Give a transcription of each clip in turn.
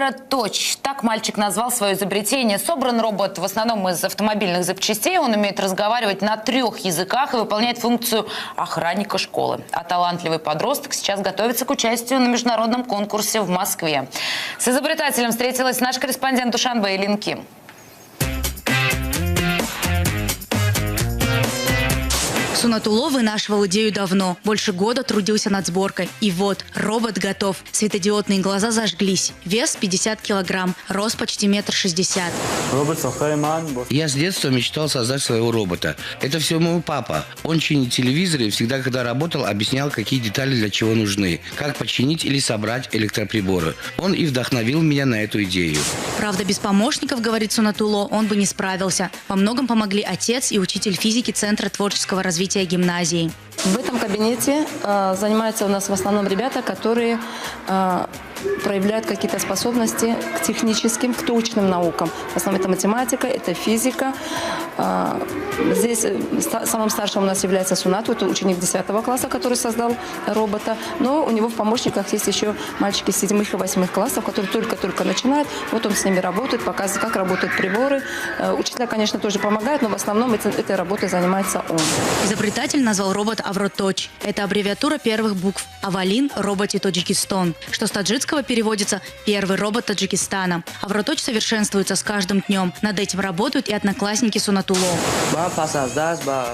Авроточ. Так мальчик назвал свое изобретение. Собран робот в основном из автомобильных запчастей. Он умеет разговаривать на 3 языках и выполняет функцию охранника школы. А талантливый подросток сейчас готовится к участию на международном конкурсе в Москве. С изобретателем встретилась наш корреспондент Душанбе Элин Ким. Сунатулло вынашивал идею давно. Больше года трудился над сборкой. И вот, робот готов. Светодиодные глаза зажглись. Вес 50 килограмм. Рост почти 1,60 м. Я с детства мечтал создать своего робота. Это все мой папа. Он чинит телевизоры и всегда, когда работал, объяснял, какие детали для чего нужны. Как починить или собрать электроприборы. Он и вдохновил меня на эту идею. Правда, без помощников, говорит Сунатулло, он бы не справился. Во многом помогли отец и учитель физики Центра творческого развития гимназии. В этом кабинете занимаются у нас в основном ребята, которые проявляют какие-то способности к техническим, к точным наукам. В основном это математика, это физика. Здесь самым старшим у нас является Сунату, это ученик 10 класса, который создал робота. Но у него в помощниках есть еще мальчики 7 и 8 классов, которые только-только начинают. Вот он с ними работает, показывает, как работают приборы. Учителя, конечно, тоже помогают, но в основном этой работой занимается он. Изобретатель назвал робот Авроточ. Это аббревиатура первых букв Авалин Роботи Таджикистан, что с таджикского переводится «первый робот Таджикистана». Авроточ совершенствуется с каждым днем. Над этим работают и одноклассники Сунатулло.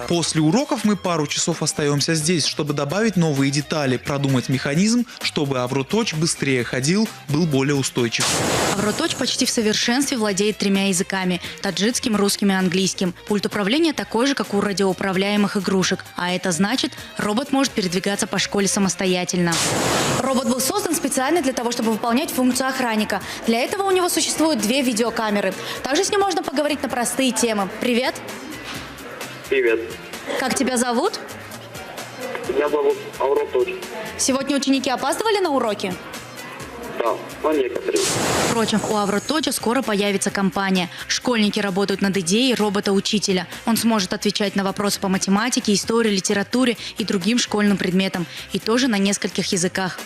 После уроков мы пару часов остаемся здесь, чтобы добавить новые детали, продумать механизм, чтобы Авроточ быстрее ходил, был более устойчив. Авроточ почти в совершенстве владеет 3 языками – таджикским, русским и английским. Пульт управления такой же, как у радиоуправляемых игрушек. А это значит, робот может передвигаться по школе самостоятельно. Робот был создан специально для того, чтобы выполнять функцию охранника. Для этого у него существуют 2 видеокамеры. Также с ним можно поговорить на простые темы. Привет! Привет. Как тебя зовут? Меня зовут Авроточ. Сегодня ученики опаздывали на уроки? Да, но некоторые. Впрочем, у Авроточа скоро появится компания. Школьники работают над идеей робота-учителя. Он сможет отвечать на вопросы по математике, истории, литературе и другим школьным предметам. И тоже на нескольких языках.